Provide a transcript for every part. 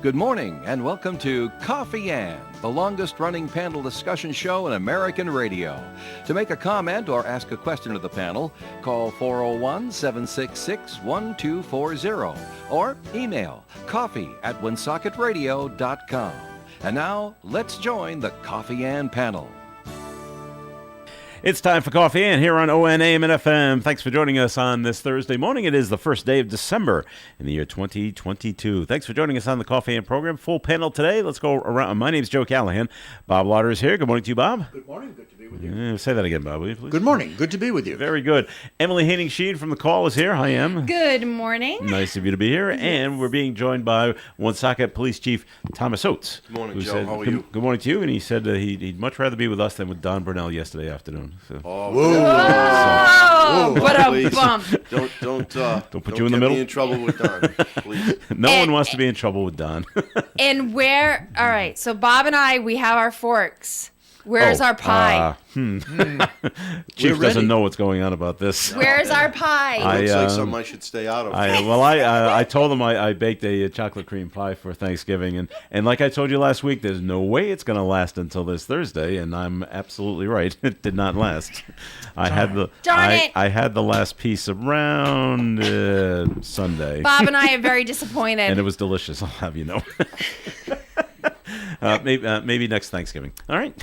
Good morning and welcome to Coffee Ann, the longest-running panel discussion show in American radio. To make a comment or ask a question of the panel, call 401-766-1240 or email coffee@woonsocket.radio.com. And now, let's join the Coffee Ann panel. It's time for Coffee Ann here on ONAM and FM. Thanks for joining us on this Thursday morning. It is the first day of December in the year 2022. Thanks for joining us on the Coffee Ann program. Full panel today. Let's go around. My name's Joe Callahan. Bob Lauder is here. Good morning to you, Bob. Good morning. Good to be with you. Say that again, Bob, will you, please? Good morning. Good to be with you. Very good. Emily Haining-Sheed from The Call is here. Hi, Em. Good morning. Nice of you to be here. Yes. And we're being joined by Woonsocket Police Chief Thomas Oates. Good morning, Joe. How are you? Good morning to you. And he said he'd much rather be with us than with Don Burnell yesterday afternoon. So. Whoa. What a bump. Don't put you in the middle. Get me in trouble with Don, please. No one wants to be in trouble with Don. And all right, so Bob and I, we have our forks. Where's our pie? Chief doesn't know what's going on about this. Where's our pie? Looks like something I should stay out of. I told him I baked a chocolate cream pie for Thanksgiving, and like I told you last week, there's no way it's going to last until this Thursday, and I'm absolutely right. It did not last. I had the last piece around Sunday. Bob and I are very disappointed. And it was delicious, I'll have you know. Maybe next Thanksgiving. All right.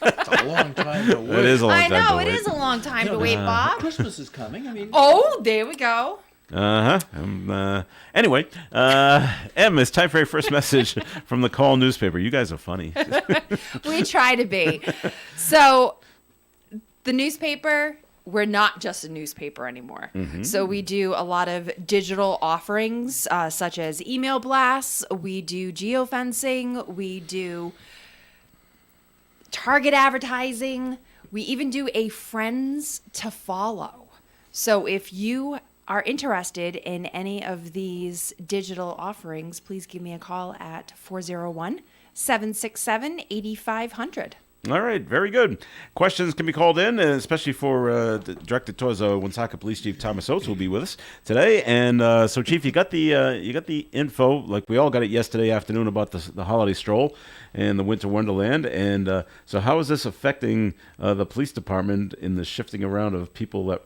It's a long time to wait. It is a long time to wait. I know, it is a long time to wait, Bob. Christmas is coming. Oh, there we go. Anyway, Em, it's time for your first message from the Call newspaper. You guys are funny. We try to be. So, the newspaper, we're not just a newspaper anymore. Mm-hmm. So we do a lot of digital offerings, such as email blasts. We do geofencing. We do target advertising. We even do a friends to follow. So if you are interested in any of these digital offerings, please give me a call at 401-767-8500. All right, very good. Questions can be called in, especially for directed towards Woonsocket Police Chief Thomas Oates, who will be with us today. And so, Chief, you got the info, like we all got it yesterday afternoon, about the holiday stroll and the Winter Wonderland. And so, how is this affecting the police department in the shifting around of people that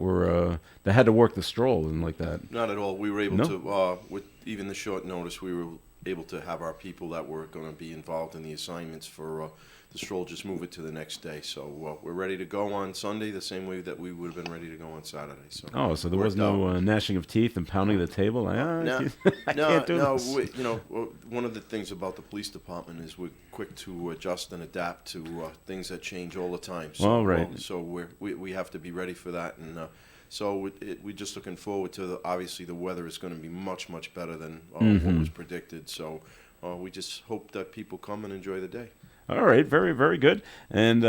had to work the stroll and like that? Not at all. We were able to, with even the short notice, we were able to have our people that were going to be involved in the assignments for the stroll just move it to the next day. So we're ready to go on Sunday the same way that we would have been ready to go on Saturday. So there was no gnashing of teeth and pounding the table? No. One of the things about the police department is we're quick to adjust and adapt to things that change all the time. So, so we have to be ready for that. And so we're just looking forward to obviously the weather is going to be much, much better than what was predicted. So we just hope that people come and enjoy the day. All right, very, very good. And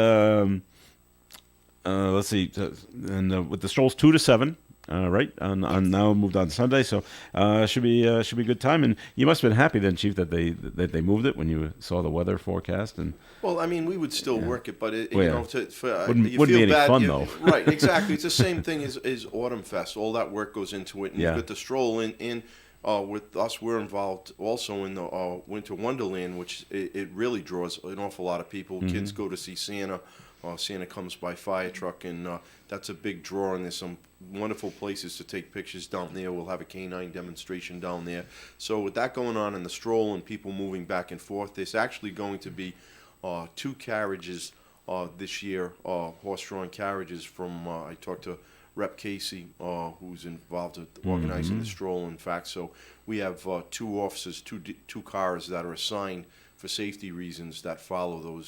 let's see, with the strolls 2 to 7, right? On now moved on Sunday, so should be a good time. And you must have been happy then, Chief, that they moved it when you saw the weather forecast. And well, I mean, we would still work it, but wouldn't be any fun though. Right, exactly. It's the same thing as Autumn Fest. All that work goes into it, and you get the stroll in. With us, we're involved also in the Winter Wonderland, which it really draws an awful lot of people. Mm-hmm. Kids go to see Santa. Santa comes by fire truck, and that's a big draw. And there's some wonderful places to take pictures down there. We'll have a canine demonstration down there. So with that going on in the stroll and people moving back and forth, there's actually going to be 2 carriages this year, horse-drawn carriages from, I talked to Rep. Casey, who's involved with organizing the stroll. In fact, so we have 2 officers, two cars that are assigned for safety reasons that follow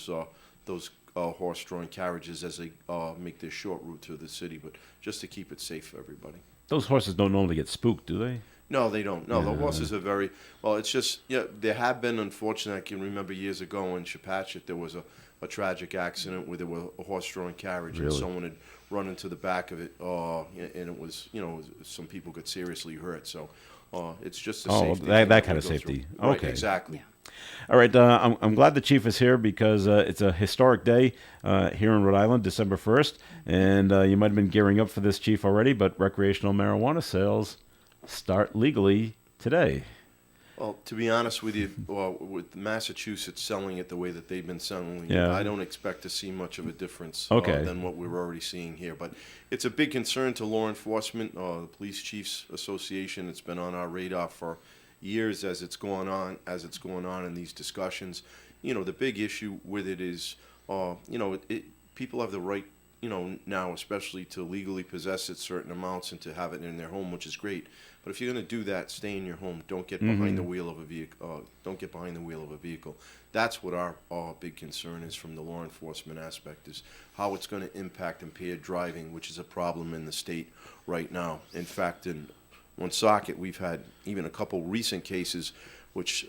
those horse-drawn carriages as they make their short route to the city, but just to keep it safe for everybody. Those horses don't normally get spooked, do they? No, they don't. No, the horses are very well. It's just there have been, unfortunately, I can remember years ago in Chepachet there was a tragic accident where there was a horse-drawn carriage and someone had run into the back of it, and it was some people got seriously hurt. So it's just a safety. that kind of safety. Right, okay, exactly. Yeah. All right, I'm glad the Chief is here because it's a historic day here in Rhode Island, December 1st, and you might have been gearing up for this, Chief, already, but recreational marijuana sales start legally today. Well, to be honest with you, with Massachusetts selling it the way that they've been selling it, Yeah. I don't expect to see much of a difference Okay. than what we're already seeing here. But it's a big concern to law enforcement, the Police Chiefs Association. It's been on our radar for years as it's going on in these discussions. You know, the big issue with it is, people have the right, now especially to legally possess it certain amounts and to have it in their home, which is great. But if you're going to do that, stay in your home. Don't get behind the wheel of a vehicle. Don't get behind the wheel of a vehicle. That's what our big concern is from the law enforcement aspect, is how it's going to impact impaired driving, which is a problem in the state right now. In fact, in Woonsocket, we've had even a couple recent cases which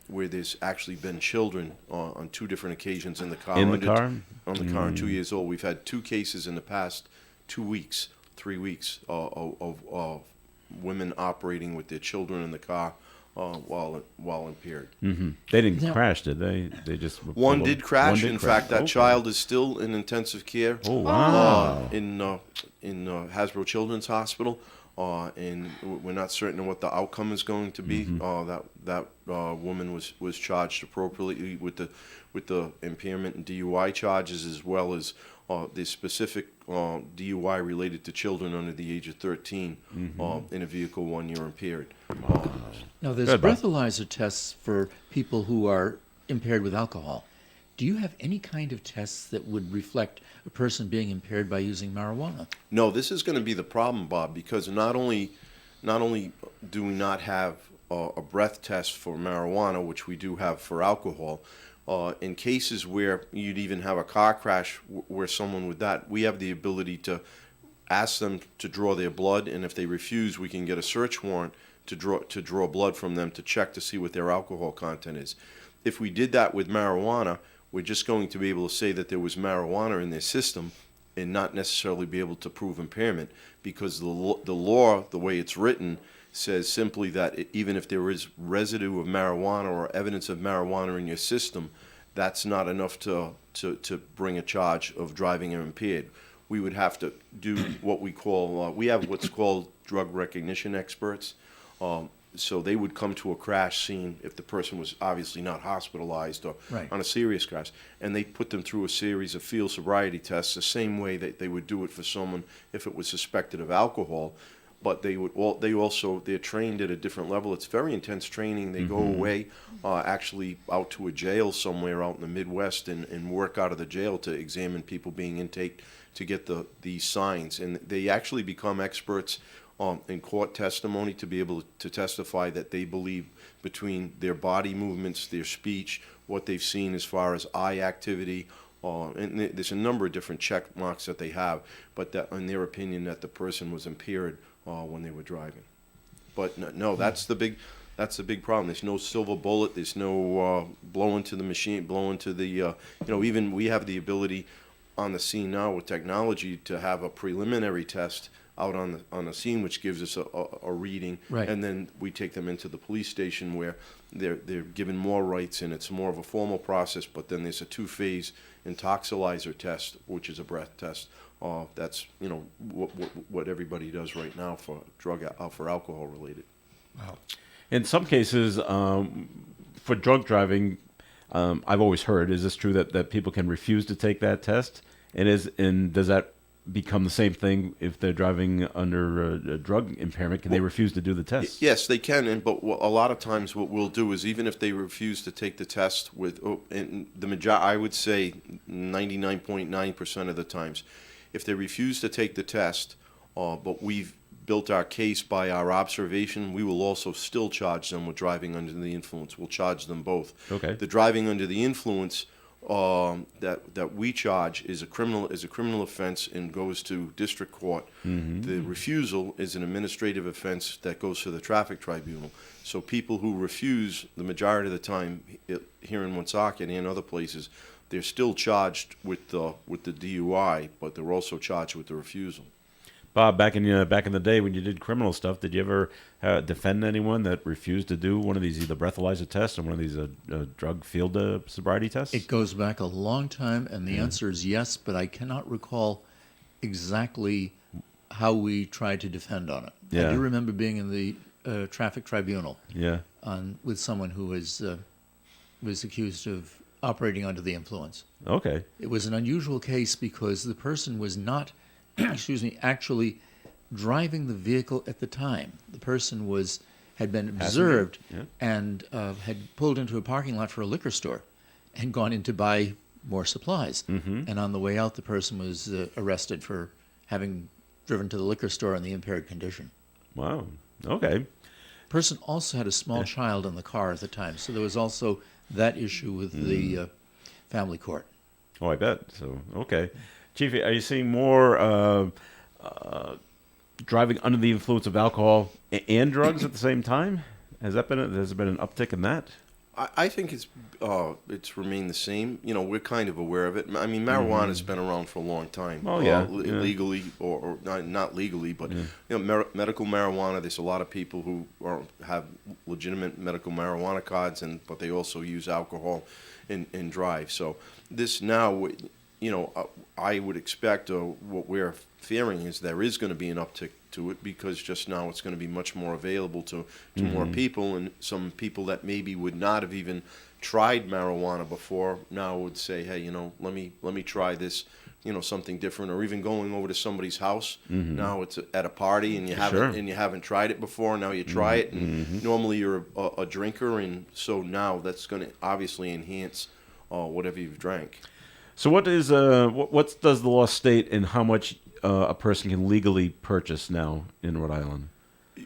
where there's actually been children on 2 different occasions in the car. In the car? On the car, 2 years old. We've had 2 cases in the past 2 weeks, 3 weeks of women operating with their children in the car while impaired. Mm-hmm. They didn't Now- crash, did they? They just One did crash. One did In crash. fact, that Okay. child is still in intensive care. Oh wow! In Hasbro Children's Hospital, and we're not certain of what the outcome is going to be. That woman was charged appropriately with the impairment and DUI charges, as well as the specific DUI related to children under the age of 13 in a vehicle 1 year impaired. Now, there's Good, Bob. breathalyzer tests for people who are impaired with alcohol. Do you have any kind of tests that would reflect a person being impaired by using marijuana? No, this is going to be the problem, Bob, because not only do we not have a breath test for marijuana, which we do have for alcohol, in cases where you'd even have a car crash where someone with that, we have the ability to ask them to draw their blood, and if they refuse, we can get a search warrant to draw blood from them to check to see what their alcohol content is. If we did that with marijuana, we're just going to be able to say that there was marijuana in their system and not necessarily be able to prove impairment, because the law, the way it's written, says simply that even if there is residue of marijuana or evidence of marijuana in your system, that's not enough to bring a charge of driving impaired. We would have to do what we call, we have what's called drug recognition experts. So they would come to a crash scene if the person was obviously not hospitalized or Right. on a serious crash, and they put them through a series of field sobriety tests, the same way that they would do it for someone if it was suspected of alcohol. But they're trained at a different level. It's very intense training. They go away, actually out to a jail somewhere out in the Midwest and work out of the jail to examine people being intaked to get these signs. And they actually become experts in court testimony to be able to testify that they believe between their body movements, their speech, what they've seen as far as eye activity, and there's a number of different check marks that they have, but that, in their opinion, that the person was impaired when they were driving. But no, that's the big problem. There's no silver bullet. There's no blowing to the machine, blowing to the, even we have the ability on the scene now with technology to have a preliminary test out on the scene, which gives us a reading, Right. and then we take them into the police station where they're given more rights, and it's more of a formal process. But then there's a 2-phase intoxilizer test, which is a breath test. That's what everybody does right now for for alcohol related. In some cases, for drunk driving, I've always heard, is this true that people can refuse to take that test? And does that become the same thing if they're driving under a drug impairment? Can they refuse to do the test? Yes, they can, but a lot of times what we'll do is, even if they refuse to take the test and I would say 99.9% of the times, if they refuse to take the test, but we've built our case by our observation, we will also still charge them with driving under the influence. We'll charge them both. Okay. The driving under the influence that we charge is a criminal offense and goes to district court. The refusal is an administrative offense that goes to the traffic tribunal. So people who refuse, the majority of the time here in Woonsocket and other places, they're still charged with the DUI, but they're also charged with the refusal. Bob, back in the day when you did criminal stuff, did you ever defend anyone that refused to do one of these, either breathalyzer tests or one of these drug field sobriety tests? It goes back a long time, and the answer is yes, but I cannot recall exactly how we tried to defend on it. Yeah. I do remember being in the traffic tribunal. Yeah. with someone who was accused of operating under the influence. Okay. It was an unusual case because the person was not, actually driving the vehicle at the time. The person had been observed and had pulled into a parking lot for a liquor store and gone in to buy more supplies. And on the way out, the person was arrested for having driven to the liquor store in the impaired condition. Wow. Okay. Person also had a small child in the car at the time, so there was also that issue with the family court. Oh, I bet. So, okay. Chief, are you seeing more driving under the influence of alcohol and drugs at the same time? Has there been an uptick in that? I think it's remained the same. You know, we're kind of aware of it. I mean, marijuana's been around for a long time. Oh, yeah. Legally or not legally, but you know, medical marijuana. There's a lot of people who have legitimate medical marijuana cards, but they also use alcohol and drive. So this now, you know, I would expect, or what we're fearing is there is going to be an uptick to it, because just now it's going to be much more available to more people, and some people that maybe would not have even tried marijuana before now would say, hey, you know, let me try this, you know, something different. Or even going over to somebody's house. Now it's at a party and you haven't tried it before. Now you try it, and normally you're a drinker, and so now that's going to obviously enhance whatever you've drank. So what does the law state in how much a person can legally purchase now in Rhode Island?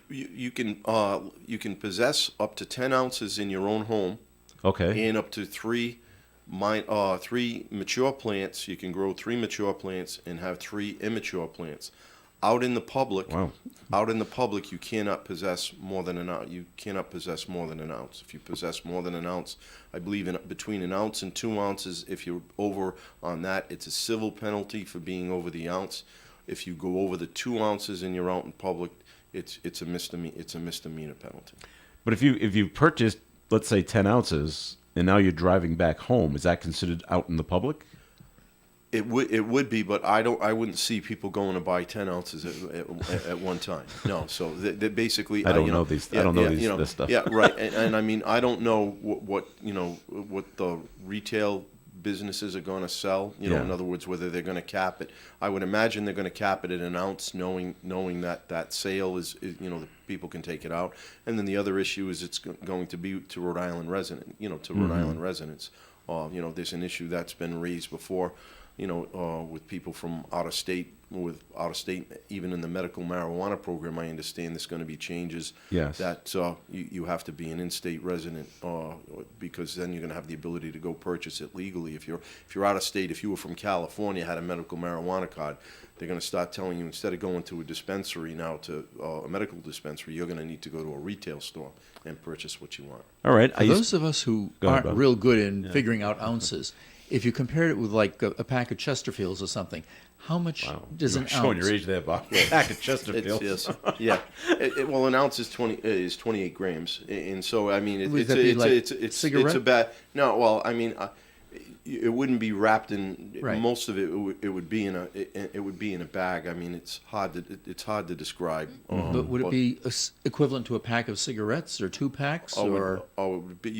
You can possess up to 10 ounces in your own home. Okay. And up to three mature plants. You can grow 3 mature plants and have 3 immature plants. Out in the public, you cannot possess more than an ounce. You cannot possess more than an ounce. If you possess more than an ounce, I believe between an ounce and 2 ounces, if you're over on that, it's a civil penalty for being over the ounce. If you go over the 2 ounces and you're out in public, it's a misdemeanor. It's a misdemeanor penalty. But if you purchased, let's say, 10 ounces, and now you're driving back home, is that considered out in the public? It would be, but I wouldn't see people going to buy 10 ounces at one time. No, so they basically. I don't know this stuff. Yeah, right. And I mean, I don't know what the retail businesses are going to sell. You know, in other words, whether they're going to cap it. I would imagine they're going to cap it at an ounce, knowing that sale is the people can take it out. And then the other issue is it's going to be to Rhode Island resident. Rhode Island residents. There's an issue that's been raised before. With people from out of state, even in the medical marijuana program, I understand there's going to be changes. Yes. That you have to be an in-state resident, because then you're going to have the ability to go purchase it legally. If you're out of state, if you were from California, had a medical marijuana card, they're going to start telling you, instead of going to a dispensary now, to a medical dispensary, you're going to need to go to a retail store and purchase what you want. All right. For those of us who aren't real good in figuring out ounces, if you compared it with like a pack of Chesterfields or something, how much does an ounce? Showing your age there, Bob. Pack of Chesterfields. Yes. Yeah. Well, an ounce is 28 grams, and so I mean it's a bad. No, well, I mean. It wouldn't be wrapped in. Right. Most of it would be in a bag. I mean, it's hard to describe. But would it be equivalent to a pack of cigarettes or 2 packs? You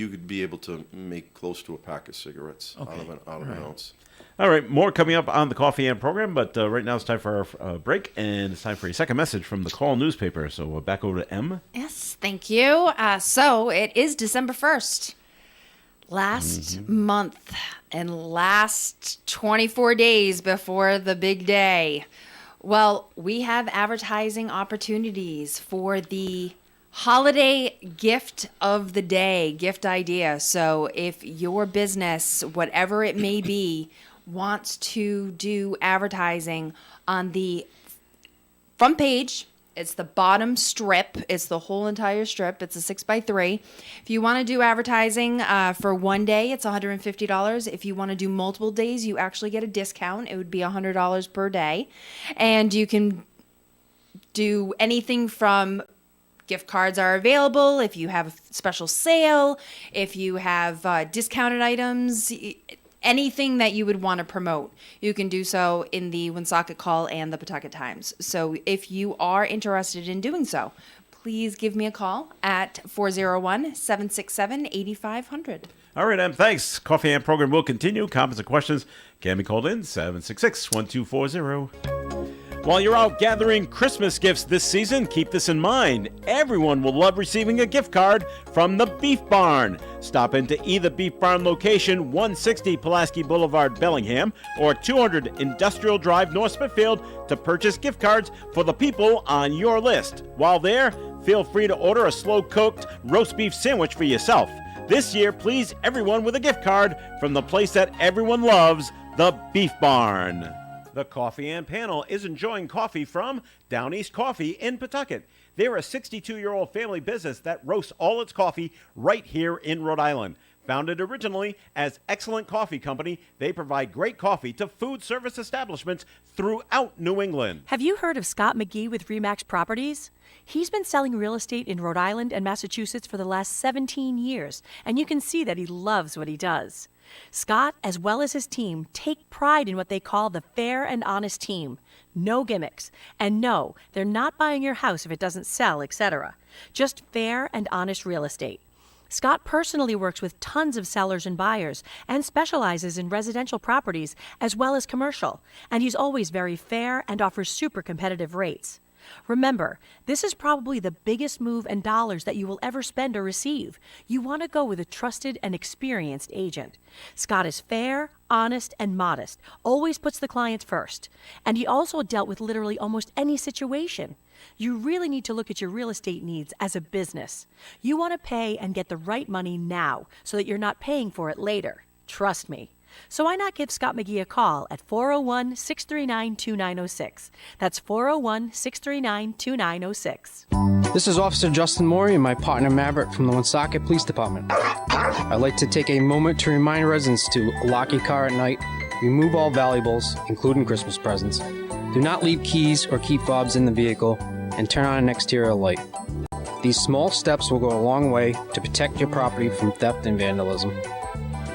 could be able to make close to a pack of cigarettes out of an ounce. All right, more coming up on the Coffee and program, but right now it's time for our break, and it's time for a second message from the Call newspaper. So back over to Em. Yes, thank you. So it is December 1st. Last month and last 24 days before the big day. Well, we have advertising opportunities for the holiday gift of the day, gift idea. So if your business, whatever it may be, wants to do advertising on the front page, it's the bottom strip. It's the whole entire strip. It's a 6x3. If you want to do advertising for one day, it's $150. If you want to do multiple days, you actually get a discount. It would be $100 per day. And you can do anything from gift cards are available, if you have a special sale, if you have discounted items, anything that you would want to promote, you can do so in the Woonsocket Call and the Pawtucket Times. So if you are interested in doing so, please give me a call at 401-767-8500. All right, Em, thanks. Coffee and program will continue. Comments and questions can be called in 766-1240. While you're out gathering Christmas gifts this season, keep this in mind. Everyone will love receiving a gift card from the Beef Barn. Stop into either Beef Barn location, 160 Pulaski Boulevard, Bellingham, or 200 Industrial Drive, North Smithfield, to purchase gift cards for the people on your list. While there, feel free to order a slow-cooked roast beef sandwich for yourself. This year, please everyone with a gift card from the place that everyone loves, the Beef Barn. The Coffee and Panel is enjoying coffee from Down East Coffee in Pawtucket. They're a 62-year-old family business that roasts all its coffee right here in Rhode Island. Founded originally as Excellent Coffee Company, they provide great coffee to food service establishments throughout New England. Have you heard of Scott McGee with RE/MAX Properties? He's been selling real estate in Rhode Island and Massachusetts for the last 17 years, and you can see that he loves what he does. Scott, as well as his team, take pride in what they call the fair and honest team. No gimmicks. And no, they're not buying your house if it doesn't sell, etc. Just fair and honest real estate. Scott personally works with tons of sellers and buyers and specializes in residential properties as well as commercial. And he's always very fair and offers super competitive rates. Remember, this is probably the biggest move in dollars that you will ever spend or receive. You want to go with a trusted and experienced agent. Scott is fair, honest, and modest, always puts the clients first. And he also dealt with literally almost any situation. You really need to look at your real estate needs as a business. You want to pay and get the right money now so that you're not paying for it later. Trust me. So why not give Scott McGee a call at 401-639-2906. That's 401-639-2906. This is Officer Justin Morey and my partner Maverick from the Woonsocket Police Department. I'd like to take a moment to remind residents to lock your car at night, remove all valuables, including Christmas presents. Do not leave keys or key fobs in the vehicle, and turn on an exterior light. These small steps will go a long way to protect your property from theft and vandalism.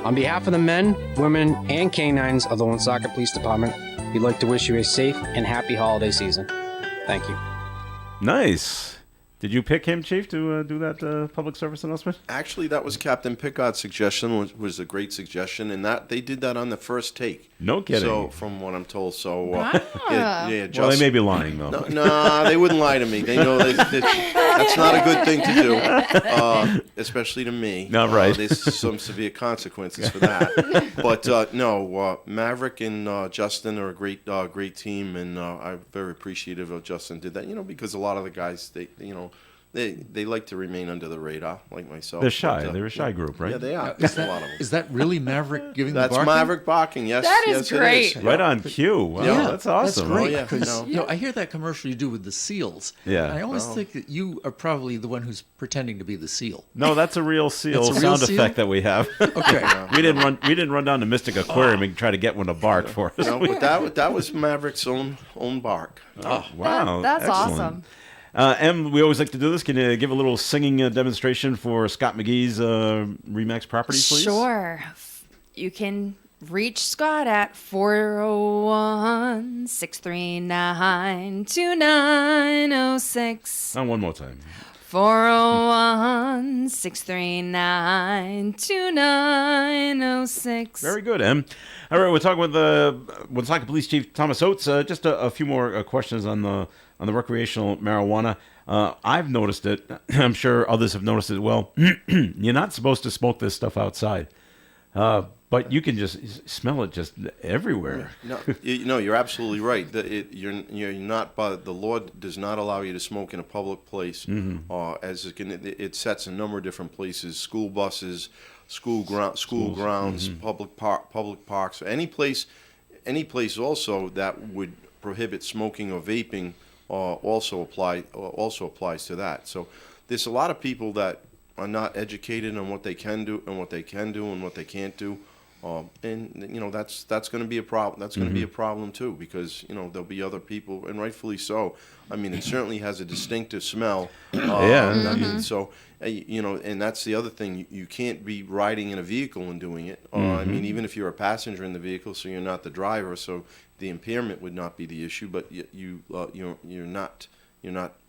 On behalf of the men, women, and canines of the Woonsocket Police Department, we'd like to wish you a safe and happy holiday season. Thank you. Nice. Did you pick him, Chief, to do that public service announcement? Actually, that was Captain Picard's suggestion. Was a great suggestion, and that they did that on the first take. No kidding. So, from what I'm told, Well, they may be lying, though. No, they wouldn't lie to me. They know that's not a good thing to do, especially to me. No, right. There's some severe consequences for that. But no, Maverick and Justin are a great team, and I'm very appreciative of Justin did that. Because a lot of the guys, they like to remain under the radar, like myself. They're shy. They're a shy group, right? Yeah, they are. Is a lot of them. Is that really Maverick giving the That's barking? Maverick barking. Yes, That is yes, great. It is. Right on cue. Wow, Yeah, that's awesome. That's great. Oh, yeah. Because No. I hear that commercial you do with the seals. Yeah. And I always think that you are probably the one who's pretending to be the seal. No, that's a real seal That's a real sound seal? effect that we have. Okay. We didn't run down to Mystic Aquarium and try to get one to bark for us. No, but that was Maverick's own bark. Wow, That's excellent. awesome. Em, we always like to do this. Can you give a little singing demonstration for Scott McGee's RE/MAX Properties, please? Sure. You can reach Scott at 401-639-2906. One more time. 401-639-2906. Very good, Em. All right, we're talking with the Woonsocket Police Chief Thomas Oates. Just a few more questions on the recreational marijuana. I've noticed it. I'm sure others have noticed it as well. You're not supposed to smoke this stuff outside, but you can just smell it just everywhere. No, you're absolutely right. You're not. But the law does not allow you to smoke in a public place. As it sets a number of different places: school buses, school grounds, public parks, any place also that would prohibit smoking or vaping. Also applies to that. So there's a lot of people that are not educated on what they can do and what they can do and what they can't do, and that's going to be a problem. That's going to be a problem too, because there'll be other people, and rightfully so. I mean, it certainly has a distinctive smell. I mean, so and that's the other thing. You can't be riding in a vehicle and doing it. I mean, even if you're a passenger in the vehicle, so you're not the driver, so the impairment would not be the issue. But you're not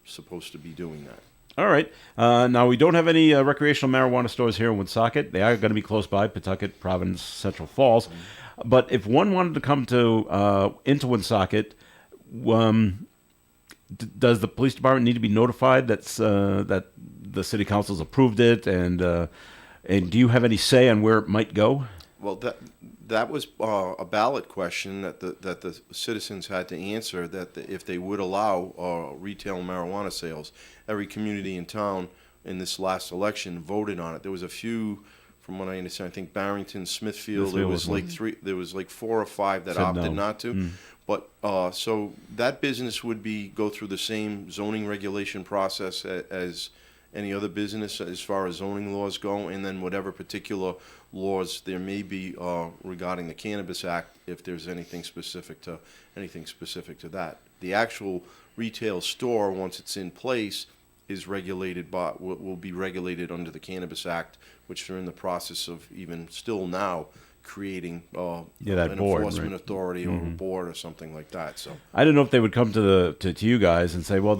supposed to be doing that. All right. Now, we don't have any recreational marijuana stores here in Woonsocket. They are going to be close by, Pawtucket, Providence, Central Falls. But if one wanted to come to into Woonsocket, does the police department need to be notified that the city council's approved it? And do you have any say on where it might go? Well, that was a ballot question that the citizens had to answer, that if they would allow retail marijuana sales. Every community in town in this last election voted on it. There was a few, from what I understand, I think Barrington, Smithfield, there was like there was like 4 or 5 that opted not to. But so that business would go through the same zoning regulation process as any other business as far as zoning laws go, and then whatever particular laws there may be regarding the Cannabis Act, if there's anything specific to that. The actual retail store, once it's in place, is regulated by will be regulated under the Cannabis Act, which they're in the process of even still now creating an board, enforcement right? authority or a board or something like that. So I don't know if they would come to you guys and say, well,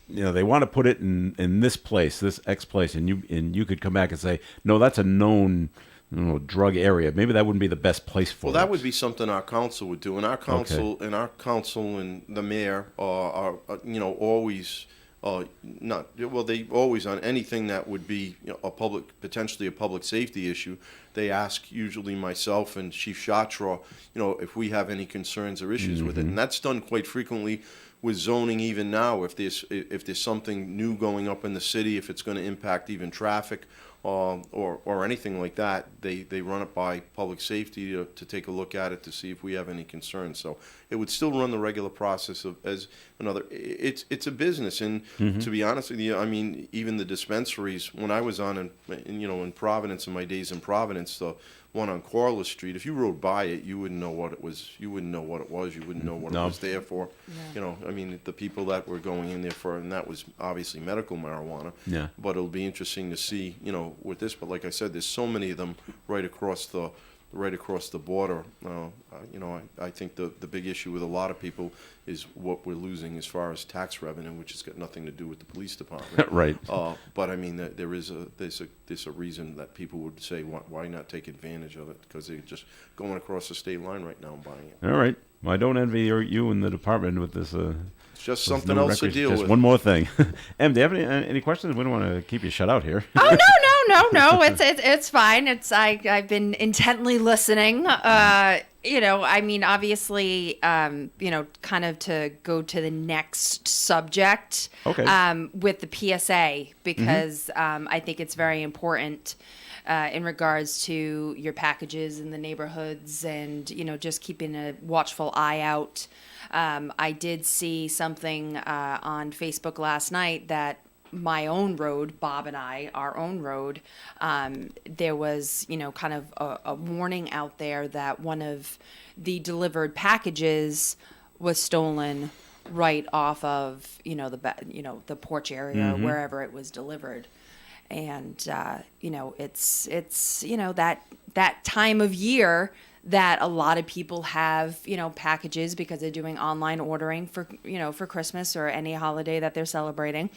they want to put it in this place, this X place, and you could come back and say, no, that's a known drug area. Maybe that wouldn't be the best place for it. Well, that would be something our council would do, and our council and the mayor are always. They always, on anything that would be potentially a public safety issue, they ask usually myself and Chief Shatra, if we have any concerns or issues with it, and that's done quite frequently with zoning even now. If there's something new going up in the city, if it's going to impact even traffic or anything like that, they run it by public safety to take a look at it to see if we have any concerns. So it would still run the regular process as another. It's a business, and to be honest with you, I mean, even the dispensaries. When I was on in Providence, in my days in Providence, the one on Corliss Street, if you rode by it, you wouldn't know what it was. You wouldn't know what it was. You wouldn't know what it was there for. Yeah. I mean, the people that were going in there for, and that was obviously medical marijuana. Yeah. But it'll be interesting to see, with this. But like I said, there's so many of them right across the border. I think the big issue with a lot of people is what we're losing as far as tax revenue, which has got nothing to do with the police department. Right. But I mean, there's a reason that people would say, why not take advantage of it? Because they're just going across the state line right now and buying it. All right. Well, I don't envy you and the department with this. It's just something else to deal just with. One more thing. Em, do you have any questions? We don't want to keep you shut out here. Oh no! It's fine. I've been intently listening. I mean, obviously, kind of to go to the next subject. Okay. With the PSA, because I think it's very important. In regards to your packages in the neighborhoods and, just keeping a watchful eye out. I did see something on Facebook last night that my own road, Bob and I, our own road, there was, kind of a warning out there that one of the delivered packages was stolen right off of, the porch area, wherever it was delivered. And, it's that time of year that a lot of people have, packages because they're doing online ordering for Christmas or any holiday that they're celebrating.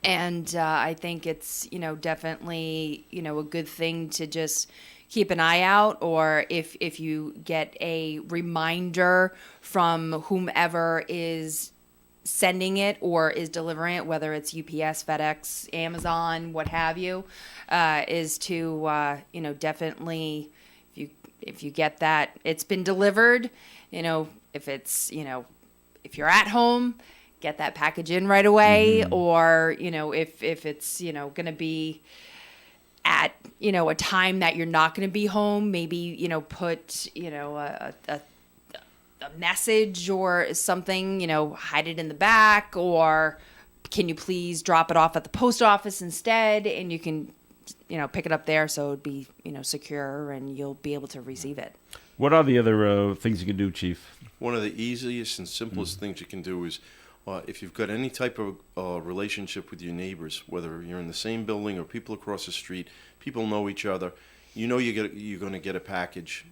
And I think it's, definitely, a good thing to just keep an eye out, or if you get a reminder from whomever is sending it or is delivering it, whether it's UPS, FedEx, Amazon, what have you, is to, definitely, if you get that it's been delivered, if it's, if you're at home, get that package in right away, or, if it's, going to be at, a time that you're not going to be home, maybe, put, a message or something, hide it in the back, or can you please drop it off at the post office instead, and you can, pick it up there so it'd be, secure and you'll be able to receive it. What are the other things you can do, Chief? One of the easiest and simplest things you can do is if you've got any type of relationship with your neighbors, whether you're in the same building or people across the street, people know each other. You're going to get a package.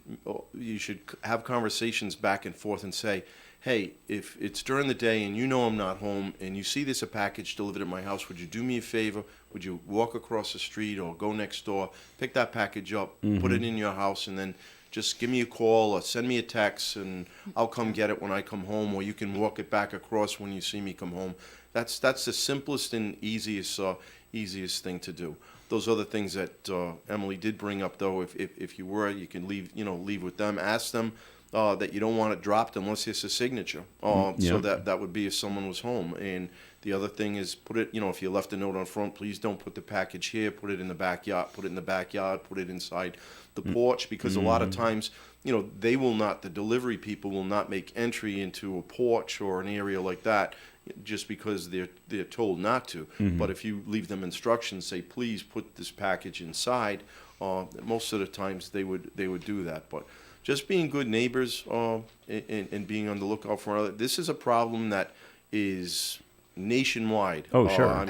You should have conversations back and forth and say, hey, if it's during the day and you know I'm not home and you see there's a package delivered at my house, would you do me a favor? Would you walk across the street or go next door, pick that package up, put it in your house, and then just give me a call or send me a text, and I'll come get it when I come home, or you can walk it back across when you see me come home. That's the simplest and easiest thing to do. Those other things that Emily did bring up, though, if you were, you can leave with them. Ask them that you don't want it dropped unless it's a signature. So that would be if someone was home. And the other thing is put it, if you left a note on front, please don't put the package here. Put it in the backyard. Put it in the backyard. Put it inside the porch, because a lot of times, the delivery people will not make entry into a porch or an area like that just because they're told not to. But if you leave them instructions, say, please put this package inside, most of the times they would do that. But just being good neighbors and being on the lookout for other. This is a problem that is nationwide. Oh, sure.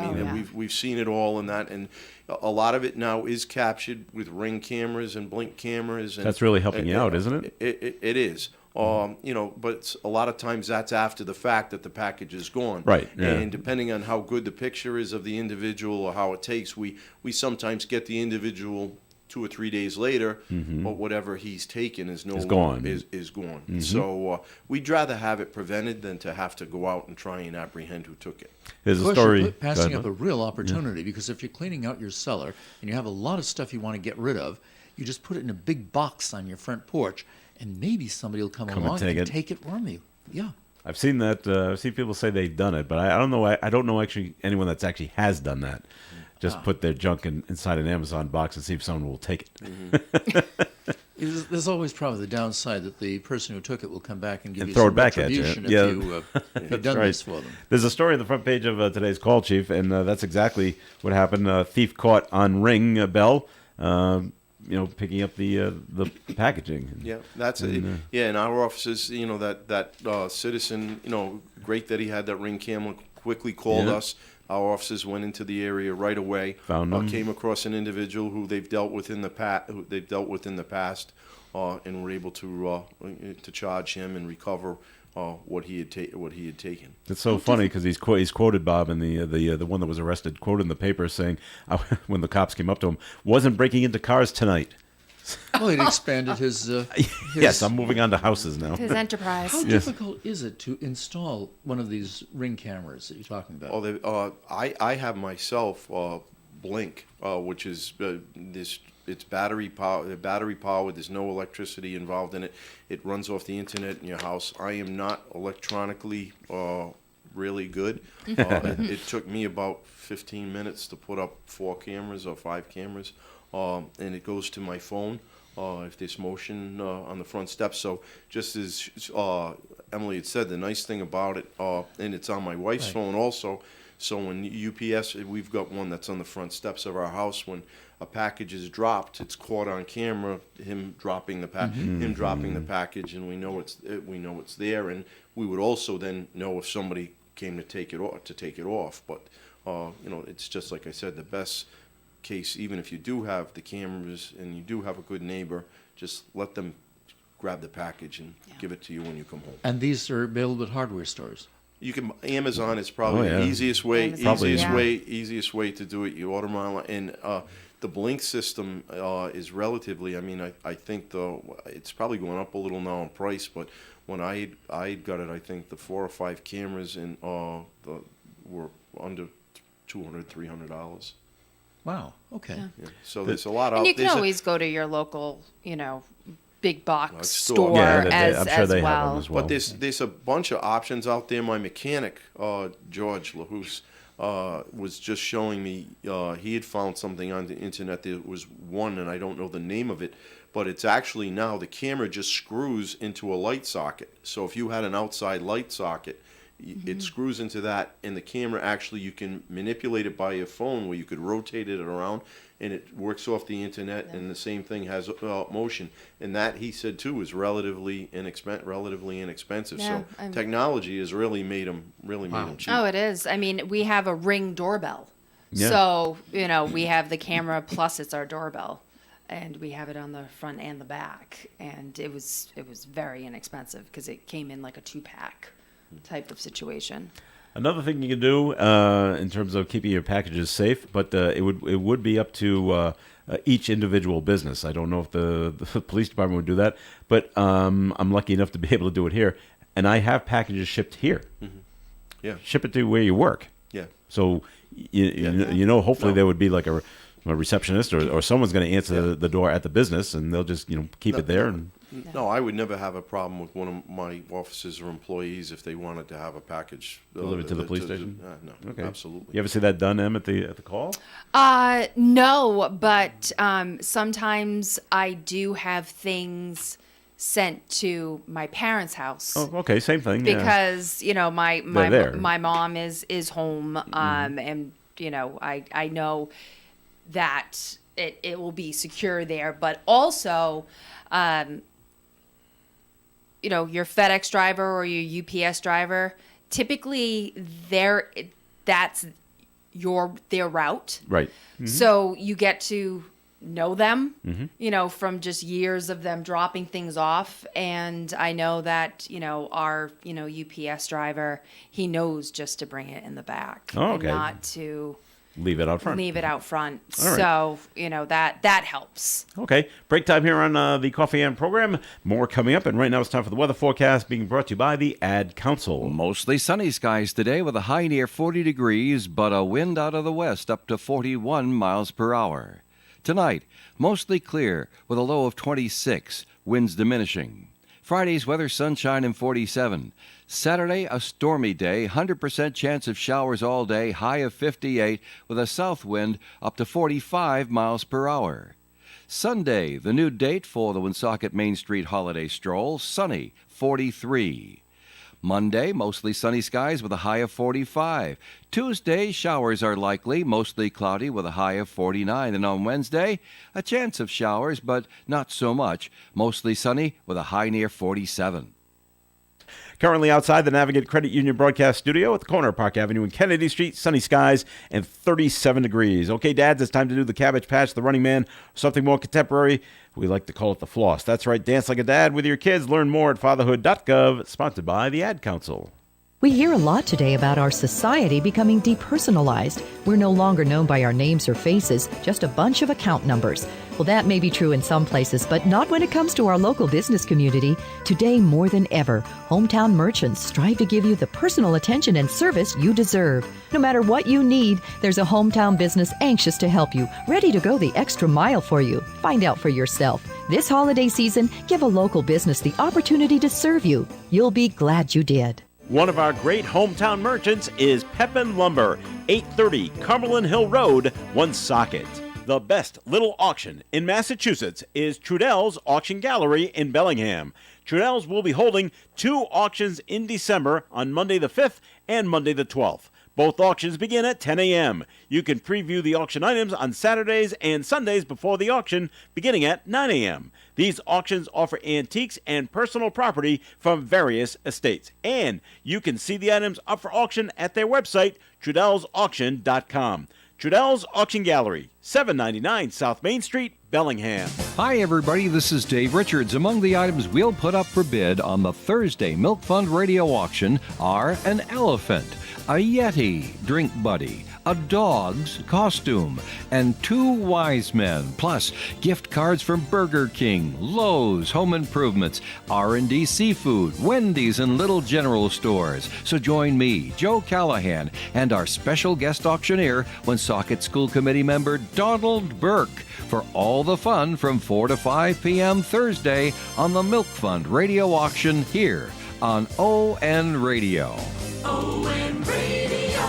We've seen it all in that, and a lot of it now is captured with Ring cameras and Blink cameras. And that's really helping you out, isn't it? It is. But a lot of times that's after the fact that the package is gone. Right. Yeah. And depending on how good the picture is of the individual or how it takes, we sometimes get the individual 2 or 3 days later, but whatever he's taken is gone. Is gone. So we'd rather have it prevented than to have to go out and try and apprehend who took it. There's a Of course, story. you're passing up a real opportunity, because if you're cleaning out your cellar and you have a lot of stuff you want to get rid of, you just put it in a big box on your front porch, and maybe somebody will come along and take it from you. Yeah. I've seen that. I've seen people say they've done it, but I don't know. I don't know actually anyone that's actually has done that. Just put their junk inside an Amazon box and see if someone will take it. There's always probably the downside that the person who took it will come back and give And you throw some it back at you. retribution if you've done right. this for them. There's a story on the front page of today's call, Chief, and that's exactly what happened. Thief caught on Ring bell. Picking up the packaging. Yeah, that's it. Yeah, in our offices, that citizen, great that he had that Ring camera, quickly called us. Our officers went into the area right away. Found him. Came across an individual who they've dealt with in the past, and were able to charge him and recover what he had taken. It's so funny because he's quoted, Bob, in the one that was arrested, quoted in the paper saying, when the cops came up to him, wasn't breaking into cars tonight. Well, he'd expanded his Yes, I'm moving on to houses now. His enterprise. How difficult is it to install one of these Ring cameras that you're talking about? I have myself Blink, which is it's battery powered. There's no electricity involved in it. It runs off the internet in your house. I am not electronically really good. It took me about 15 minutes to put up 4 cameras or 5 cameras, and it goes to my phone if there's motion on the front steps. So just as Emily had said, the nice thing about it, and it's on my wife's phone also. So when UPS, we've got one that's on the front steps of our house. When a package is dropped, it's caught on camera. Him dropping the package, and we know it's there. And we would also then know if somebody came to take it off. But it's just like I said, the best case, even if you do have the cameras and you do have a good neighbor, just let them grab the package and give it to you when you come home. And these are available at hardware stores. You can Amazon is probably the easiest way to do it. You order them online, and the Blink system is relatively. I mean, I think it's probably going up a little now in price, but when I got it, I think the 4 or 5 cameras were under $200-$300. Wow. Okay. Yeah. So there's a lot out. And you can always go to your local, big box store Yeah, as I'm sure they well. have them as well. But there's a bunch of options out there. My mechanic, George LaHouse, was just showing me he had found something on the internet. There was one, and I don't know the name of it, but it's actually now the camera just screws into a light socket. So if you had an outside light socket, it screws into that, and the camera actually, you can manipulate it by your phone where you could rotate it around, and it works off the internet, and the same thing has motion. And that, he said too, is relatively inexpensive. Yeah, so technology has really made them cheap. Oh, it is. I mean, we have a Ring doorbell. Yeah. So, we have the camera plus it's our doorbell. and we have it on the front and the back, and it was very inexpensive because it came in like a 2-pack type of situation. Another thing you can do in terms of keeping your packages safe, but it would be up to each individual business. I don't know if the police department would do that, but I'm lucky enough to be able to do it here, and I have packages shipped here. Mm-hmm. Yeah. Ship it to where you work. Yeah. So hopefully there would be like a receptionist or someone's going to answer the door at the business, and they'll just keep it there. And No, I would never have a problem with one of my officers or employees if they wanted to have a package delivered to the police station. No, Okay. absolutely. You ever see that done, Em, at the call? No, but sometimes I do have things sent to my parents' house. Oh, okay, same thing. Because my They're there. my mom is home, and I know that it will be secure there, but also your FedEx driver or your UPS driver, typically that's their route, Right. so you get to know them, Mm-hmm. from just years of them dropping things off. And I know that, our, UPS driver, he knows just to bring it in the back Oh, okay. and not to Leave it out front. leave it out front. All right. So, that helps. Okay, break time here on the Coffee and program. More coming up, and right now it's time for the weather forecast being brought to you by the Ad Council. Mostly sunny skies today with a high near 40 degrees, but a wind out of the west up to 41 miles per hour. Tonight, mostly clear with a low of 26, winds diminishing. Friday's weather, sunshine and 47. Saturday, a stormy day, 100% chance of showers all day, high of 58, with a south wind up to 45 miles per hour. Sunday, the new date for the Woonsocket Main Street holiday stroll, sunny, 43. Monday, mostly sunny skies with a high of 45. Tuesday, showers are likely, mostly cloudy with a high of 49. And on Wednesday, a chance of showers, but not so much, mostly sunny with a high near 47. Currently outside the Navigate Credit Union broadcast studio at the corner of Park Avenue and Kennedy Street, sunny skies and 37 degrees. Okay, dads, it's time to do the Cabbage Patch, the Running Man, something more contemporary. We like to call it the floss. That's right, dance like a dad with your kids. Learn more at fatherhood.gov, sponsored by the Ad Council. We hear a lot today about our society becoming depersonalized. We're no longer known by our names or faces, just a bunch of account numbers. Well, that may be true in some places, but not when it comes to our local business community. Today, more than ever, hometown merchants strive to give you the personal attention and service you deserve. No matter what you need, there's a hometown business anxious to help you, ready to go the extra mile for you. Find out for yourself. This holiday season, give a local business the opportunity to serve you. You'll be glad you did. One of our great hometown merchants is Pepin Lumber, 830 Cumberland Hill Road, Woonsocket. The best little auction in Massachusetts is Trudell's Auction Gallery in Bellingham. Trudell's will be holding 2 auctions in December on Monday the 5th and Monday the 12th. Both auctions begin at 10 a.m. You can preview the auction items on Saturdays and Sundays before the auction, beginning at 9 a.m. These auctions offer antiques and personal property from various estates. And you can see the items up for auction at their website, TrudellsAuction.com. Trudell's Auction Gallery, 799 South Main Street, Bellingham. Hi, everybody. This is Dave Richards. Among the items we'll put up for bid on the Thursday Milk Fund radio auction are an elephant, a Yeti drink buddy, a dog's costume, and 2 wise men, plus gift cards from Burger King, Lowe's, Home Improvements, R&D Seafood, Wendy's, and Little General Stores. So join me, Joe Callahan, and our special guest auctioneer, Woonsocket School Committee member Donald Burke, for all the fun from 4 to 5 p.m. Thursday on the Milk Fund radio auction here on ON Radio. ON Radio.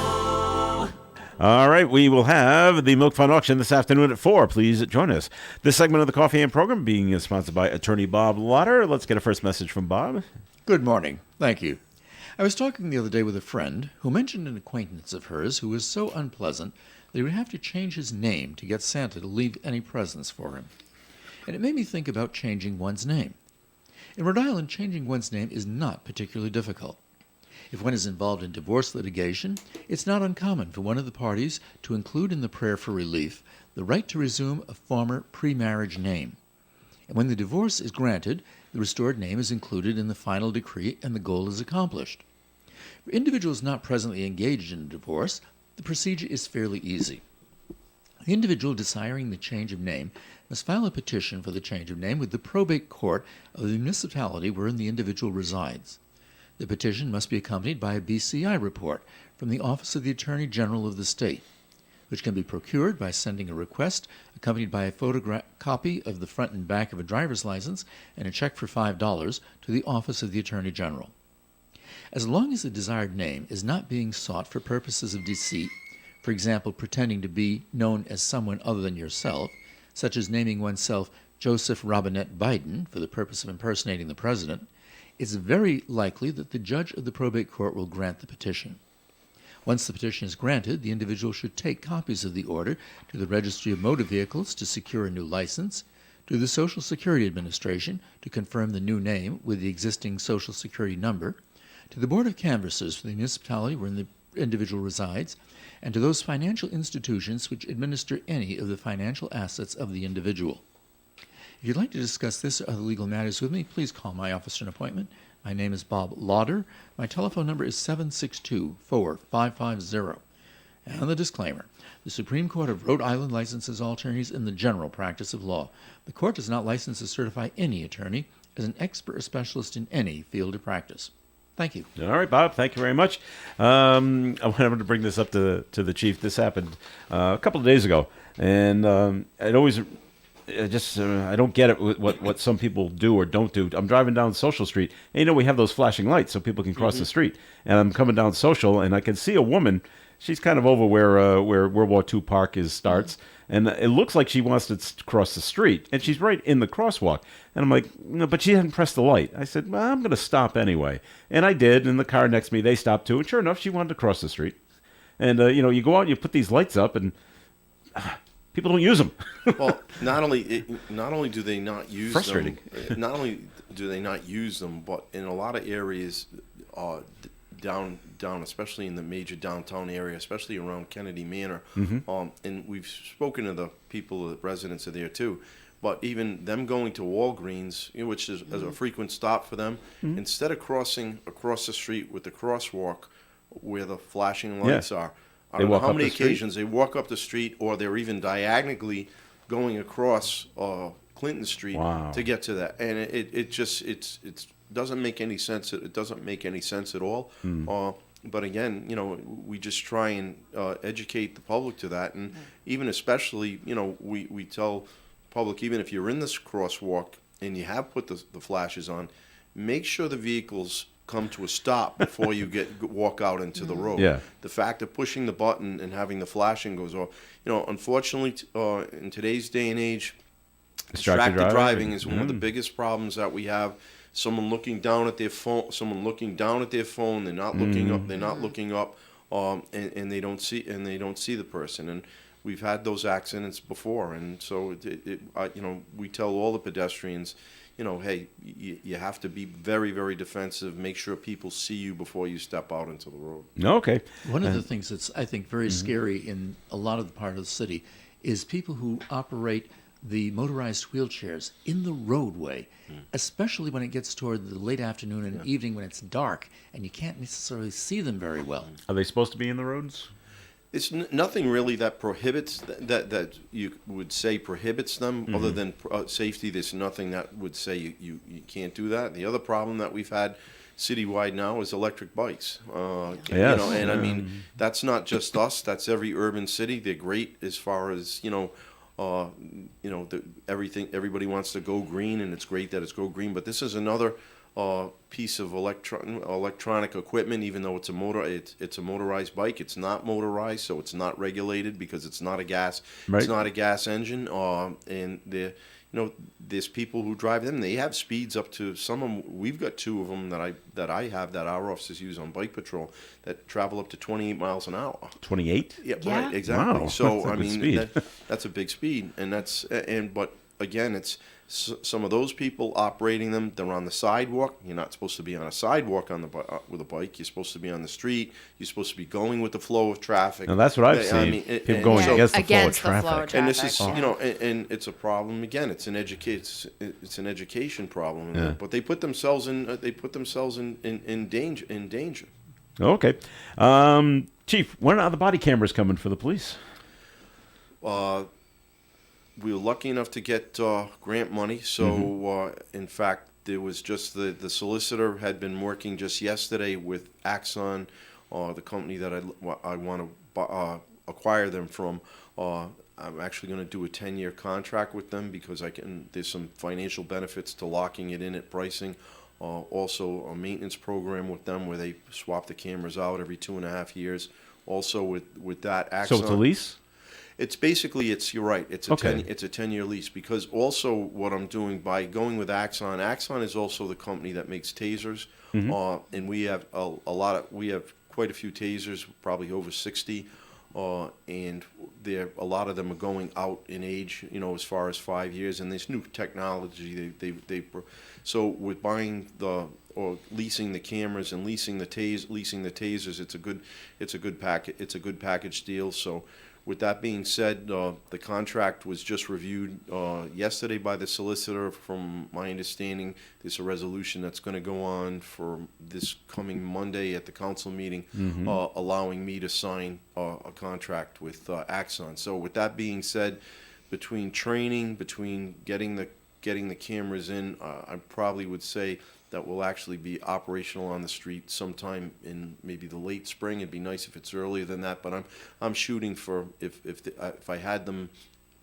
All right, we will have the Milk Fund auction this afternoon at 4. Please join us. This segment of the Coffee and program being sponsored by attorney Bob Lauder. Let's get a first message from Bob. Good morning. Thank you. I was talking the other day with a friend who mentioned an acquaintance of hers who was so unpleasant that he would have to change his name to get Santa to leave any presents for him. And it made me think about changing one's name. In Rhode Island, changing one's name is not particularly difficult. If one is involved in divorce litigation, it's not uncommon for one of the parties to include in the prayer for relief the right to resume a former pre-marriage name. And when the divorce is granted, the restored name is included in the final decree and the goal is accomplished. For individuals not presently engaged in a divorce, the procedure is fairly easy. The individual desiring the change of name must file a petition for the change of name with the probate court of the municipality wherein the individual resides. The petition must be accompanied by a BCI report from the Office of the Attorney General of the state, which can be procured by sending a request accompanied by a copy of the front and back of a driver's license and a check for $5 to the Office of the Attorney General. As long as the desired name is not being sought for purposes of deceit, for example, pretending to be known as someone other than yourself, such as naming oneself Joseph Robinette Biden for the purpose of impersonating the president, it's very likely that the judge of the probate court will grant the petition. Once the petition is granted, the individual should take copies of the order to the Registry of Motor Vehicles to secure a new license, to the Social Security Administration to confirm the new name with the existing Social Security number, to the Board of Canvassers for the municipality where the individual resides, and to those financial institutions which administer any of the financial assets of the individual. If you'd like to discuss this or other legal matters with me, please call my office for an appointment. My name is Bob Lauder. My telephone number is 762-4550. And the disclaimer. The Supreme Court of Rhode Island licenses all attorneys in the general practice of law. The court does not license or certify any attorney as an expert or specialist in any field of practice. Thank you. All right, Bob. Thank you very much. I wanted to bring this up to the chief. This happened a couple of days ago, and I don't get it what some people do or don't do. I'm driving down Social Street, and we have those flashing lights so people can cross the street. And I'm coming down Social, and I can see a woman. She's kind of over where World War II Park starts, and it looks like she wants to cross the street, and she's right in the crosswalk. And I'm like, no, but she hadn't pressed the light. I said, well, I'm going to stop anyway. And I did, and the car next to me, they stopped too. And sure enough, she wanted to cross the street. And, you go out and you put these lights up, and people don't use them. Well, not only do they not use Frustrating. them, not only do they not use them, but in a lot of areas, down, especially in the major downtown area, especially around Kennedy Manor, and we've spoken to the people, the residents are there too. But even them going to Walgreens, which is a frequent stop for them, instead of crossing across the street with the crosswalk where the flashing lights are, I don't know how many occasions they walk up the street, or they're even diagonally going across Clinton Street to get to that, and it doesn't make any sense. It doesn't make any sense at all. But again, we just try and educate the public to that, and even especially, we tell public, even if you're in this crosswalk and you have put the flashes on, make sure the vehicles come to a stop before you walk out into the road. Yeah. The fact of pushing the button and having the flashing goes off, unfortunately, in today's day and age, distracted driving is one of the biggest problems that we have. Someone looking down at their phone. They're not looking up. They're not looking up, and they don't see the person. And we've had those accidents before. And so, we tell all the pedestrians, hey, you have to be very, very defensive. Make sure people see you before you step out into the road. Okay. One of the things that's, I think, very scary in a lot of the part of the city is people who operate the motorized wheelchairs in the roadway, especially when it gets toward the late afternoon and evening when it's dark and you can't necessarily see them very well. Are they supposed to be in the roads? It's nothing really that prohibits that you would say prohibits them, other than safety. There's nothing that would say you can't do that. The other problem that we've had citywide now is electric bikes. Yes. I mean, that's not just us. That's every urban city. They're great as far as everything. Everybody wants to go green, and it's great that it's go green. But this is another piece of electronic equipment. Even though it's a motorized bike, it's not motorized, so it's not regulated because it's not a gas. Right. It's not a gas engine. And there's people who drive them. They have speeds up to some of them. We've got two of them that our officers use on bike patrol that travel up to 28 miles an hour. 28? Yeah, Yeah. right, exactly. Wow. So That's a I good mean, speed. that's a big speed, and but again, it's some of those people operating them. They're on the sidewalk. You're not supposed to be on a sidewalk with a bike. You're supposed to be on the street. You're supposed to be going with the flow of traffic. Now that's what I've seen. People going against the flow of traffic. And this is, and it's a problem. Again, it's an education problem. Yeah. But they put themselves in danger. Okay, Chief, when are the body cameras coming for the police? We were lucky enough to get grant money. So, in fact, there was just the solicitor had been working just yesterday with Axon, the company that I want to acquire them from. I'm actually going to do a 10-year contract with them because there's some financial benefits to locking it in at pricing. Also, a maintenance program with them where they swap the cameras out every 2.5 years. Also, with that Axon. So it's a lease? It's basically, you're right. It's a Okay. it's a 10-year lease because also what I'm doing by going with Axon. Axon is also the company that makes tasers, and we have we have quite a few tasers, probably over 60, and a lot of them are going out in age, as far as 5 years. And this new technology, so with buying or leasing the cameras and leasing the tasers, it's a good package deal. So. With that being said, the contract was just reviewed yesterday by the solicitor. From my understanding, there's a resolution that's going to go on for this coming Monday at the council meeting, allowing me to sign a contract with Axon. So with that being said, between training, between getting the cameras in, I probably would say that will actually be operational on the street sometime in maybe the late spring. It'd be nice if it's earlier than that, but I'm shooting for if I had them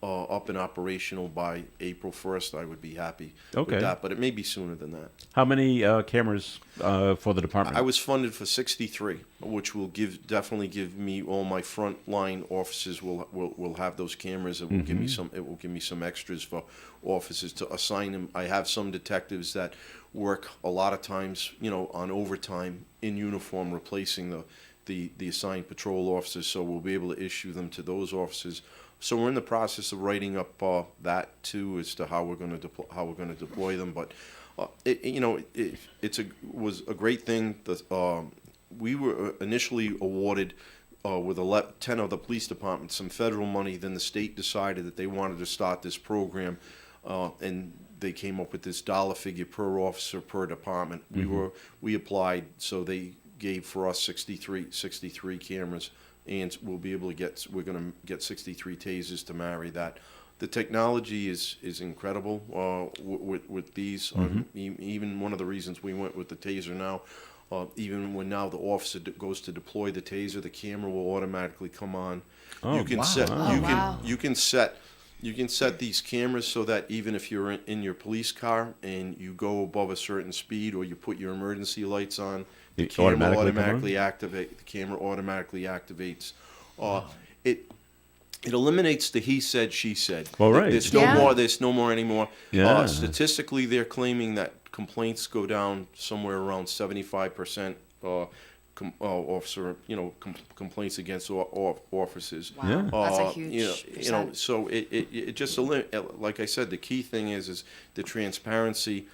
up and operational by April 1st, I would be happy with that. But it may be sooner than that. How many cameras for the department? I was funded for 63, which will definitely give me all my frontline officers will have those cameras. It will give me some. It will give me some extras for officers to assign them. I have some detectives that work a lot of times, on overtime in uniform, replacing the assigned patrol officers. So we'll be able to issue them to those officers. So we're in the process of writing up that too, as to how we're going to deploy them. But was a great thing. We were initially awarded with 10 of the police departments some federal money. Then the state decided that they wanted to start this program, and they came up with this dollar figure per officer per department. We applied, so they gave for us 63 cameras. And we'll be able to we're going to get 63 tasers to marry that. The technology is incredible with these. Even one of the reasons we went with the taser now, even when now the officer goes to deploy the taser, the camera will automatically come on. You can set these cameras so that even if you're in your police car and you go above a certain speed or you put your emergency lights on, the camera automatically activates. It eliminates the he said, she said. Well, right. There's no more anymore. Yeah. Statistically, they're claiming that complaints go down somewhere around 75%. Officer, complaints against officers. Wow. Yeah. That's a huge percent. So it just like I said, the key thing is the transparency,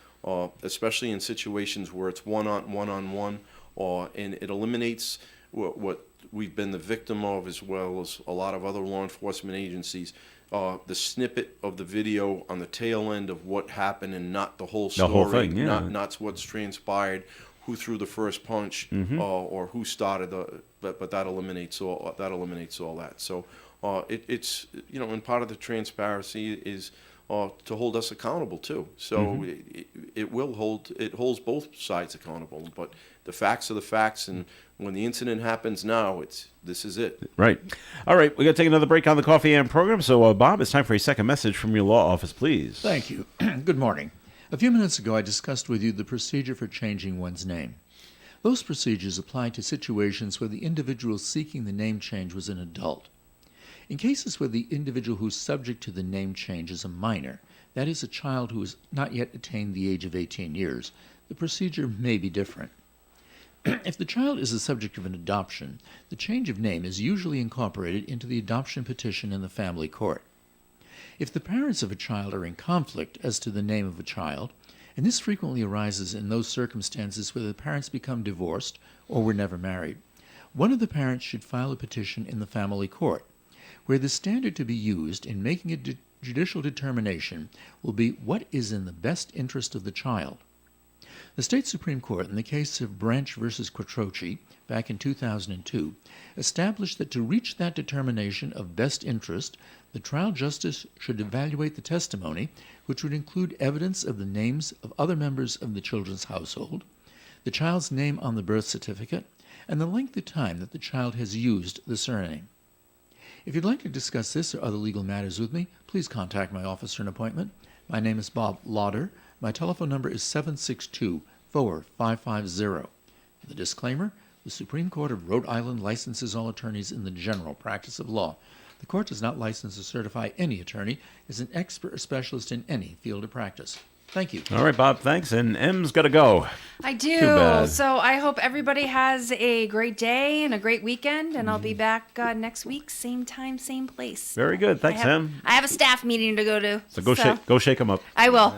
especially in situations where it's one-on-one, and it eliminates what we've been the victim of, as well as a lot of other law enforcement agencies. The snippet of the video on the tail end of what happened, and not the whole story, the whole thing, yeah. not what's transpired. Who threw the first punch, or who started but that eliminates all that. So it's and part of the transparency is to hold us accountable too. So it holds both sides accountable. But the facts are the facts, and when the incident happens now, this is it. Right. All right, we're going to take another break on the Coffee and program. So Bob, it's time for a second message from your law office, please. Thank you. Good morning. A few minutes ago, I discussed with you the procedure for changing one's name. Those procedures apply to situations where the individual seeking the name change was an adult. In cases where the individual who's subject to the name change is a minor, that is, a child who has not yet attained the age of 18 years, the procedure may be different. If the child is the subject of an adoption, the change of name is usually incorporated into the adoption petition in the family court. If the parents of a child are in conflict as to the name of a child, and this frequently arises in those circumstances where the parents become divorced or were never married, one of the parents should file a petition in the family court, where the standard to be used in making a judicial determination will be what is in the best interest of the child. The state Supreme Court, in the case of Branch versus Quattrochi, back in 2002, established that to reach that determination of best interest, the trial justice should evaluate the testimony, which would include evidence of the names of other members of the children's household, the child's name on the birth certificate, and the length of time that the child has used the surname. If you'd like to discuss this or other legal matters with me, please contact my office for an appointment. My name is Bob Lauder. My telephone number is 762-4550. The disclaimer, the Supreme Court of Rhode Island licenses all attorneys in the general practice of law. The court does not license or certify any attorney as an expert or specialist in any field of practice. Thank you. All right, Bob, thanks. And M's got to go. I Too bad. do. So I hope everybody has a great day and a great weekend, and I'll be back next week, same time, same place. Very good. Thanks, Em. I have a staff meeting to go to. So go shake them up. I will.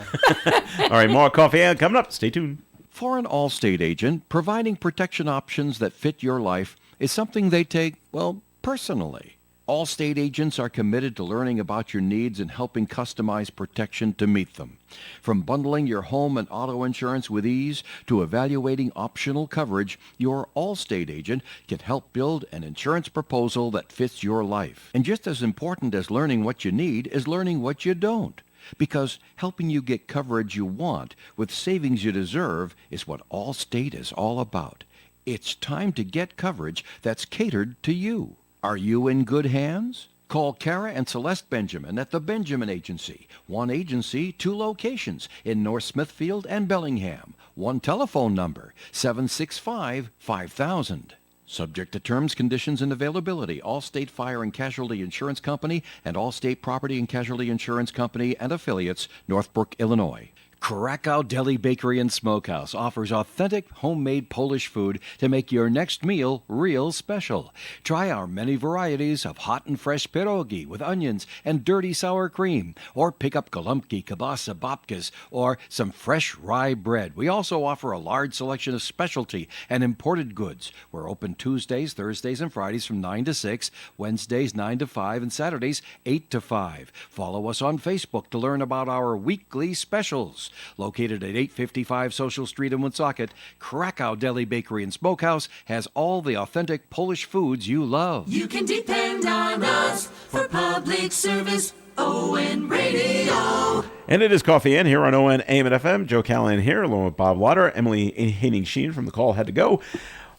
All right, more coffee and coming up. Stay tuned. For an Allstate agent, providing protection options that fit your life is something they take, well, personally. Allstate agents are committed to learning about your needs and helping customize protection to meet them. From bundling your home and auto insurance with ease to evaluating optional coverage, your Allstate agent can help build an insurance proposal that fits your life. And just as important as learning what you need is learning what you don't. Because helping you get coverage you want with savings you deserve is what Allstate is all about. It's time to get coverage that's catered to you. Are you in good hands? Call Kara and Celeste Benjamin at the Benjamin Agency. One agency, two locations in North Smithfield and Bellingham. One telephone number, 765-5000. Subject to terms, conditions, and availability. Allstate Fire and Casualty Insurance Company and Allstate Property and Casualty Insurance Company and affiliates, Northbrook, Illinois. Krakow Deli Bakery and Smokehouse offers authentic homemade Polish food to make your next meal real special. Try our many varieties of hot and fresh pierogi with onions and dirty sour cream, or pick up golubki, kielbasa, babkas, or some fresh rye bread. We also offer a large selection of specialty and imported goods. We're open Tuesdays, Thursdays, and Fridays from 9 to 6, Wednesdays 9 to 5, and Saturdays 8 to 5. Follow us on Facebook to learn about our weekly specials. Located at 855 Social Street in Woonsocket, Krakow Deli Bakery and Smokehouse has all the authentic Polish foods you love. You can depend on us for public service. ON Radio. And it is Coffee In here on ON AM and FM. Joe Callahan here, along with Bob Lauder. Emily Haining-Sheen from The Call Had to Go.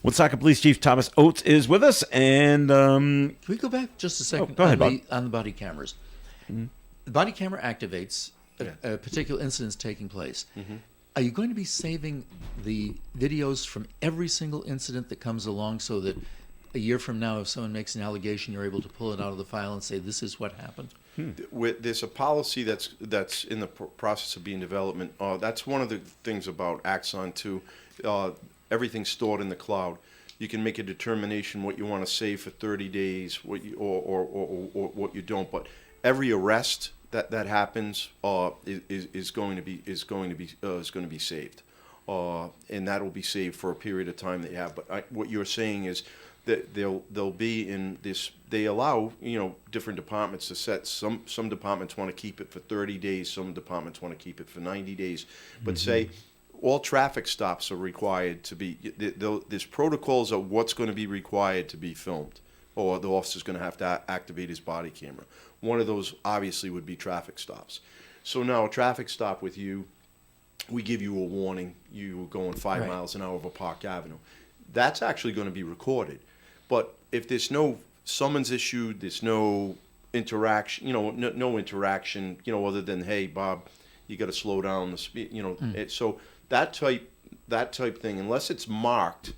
Woonsocket Police Chief Thomas Oates is with us. And Can we go back just a second? go ahead, Bob. On the body cameras. The body camera activates a particular incident's taking place. Are you going to be saving the videos from every single incident that comes along so that a year from now, if someone makes an allegation, you're able to pull it out of the file and say, this is what happened? There's a policy that's in the process of being development. That's one of the things about Axon too. Everything's stored in the cloud. You can make a determination what you want to save for 30 days, what you or what you don't. But every arrest that happens is going to be saved, and that will be saved for a period of time that you have. But what you're saying is that they'll be in this. They allow different departments to set. Some departments want to keep it for 30 days. Some departments want to keep it for 90 days. But say all traffic stops are required to be. There's protocols of what's going to be required to be filmed, or the officer's going to have to activate his body camera. One of those obviously would be traffic stops. So now a traffic stop with you, we give you a warning. You were going 5 miles an hour over Park Avenue. That's actually going to be recorded. But if there's no summons issued, there's no interaction, no interaction, other than, hey, Bob, you got to slow down the speed, So that type thing, unless it's marked,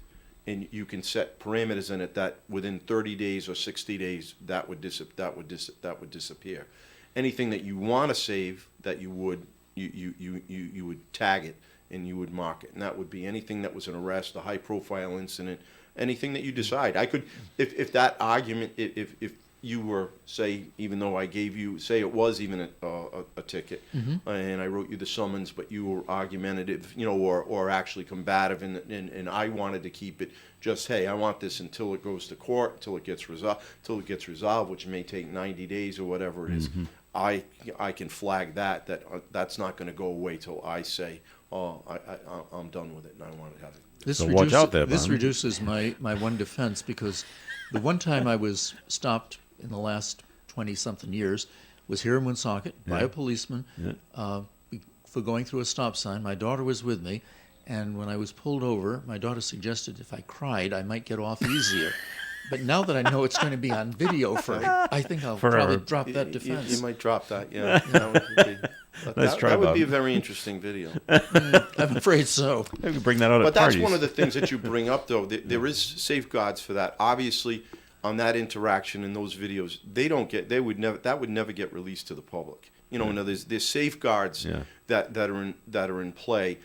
and you can set parameters in it that within 30 days or 60 days that would disappear. Anything that you want to save, that you would tag it and you would mark it, and that would be anything that was an arrest, a high-profile incident, anything that you decide. I could, if that argument, if you were, say, even though I gave you, say it was even a ticket, and I wrote you the summons, but you were argumentative, or actually combative, and I wanted to keep it just, hey, I want this until it goes to court, until it gets resolved, which may take 90 days or whatever it is. I can flag that's not going to go away till I say, I'm done with it and I want to have it. So watch out there, This Bob. reduces my one defense, because the one time I was stopped in the last 20-something years was here in Woonsocket by a policeman for going through a stop sign. My daughter was with me, and when I was pulled over, my daughter suggested if I cried, I might get off easier. But now that I know it's going to be on video I think I'll probably drop that defense. You might drop that, yeah. Nice try, that would Bob. be a very interesting video. I'm afraid so. Maybe bring that out at But that's parties. one of the things that you bring up, though. There is safeguards for that. Obviously, on that interaction in those videos, that would never get released to the public. And there's safeguards that are in play.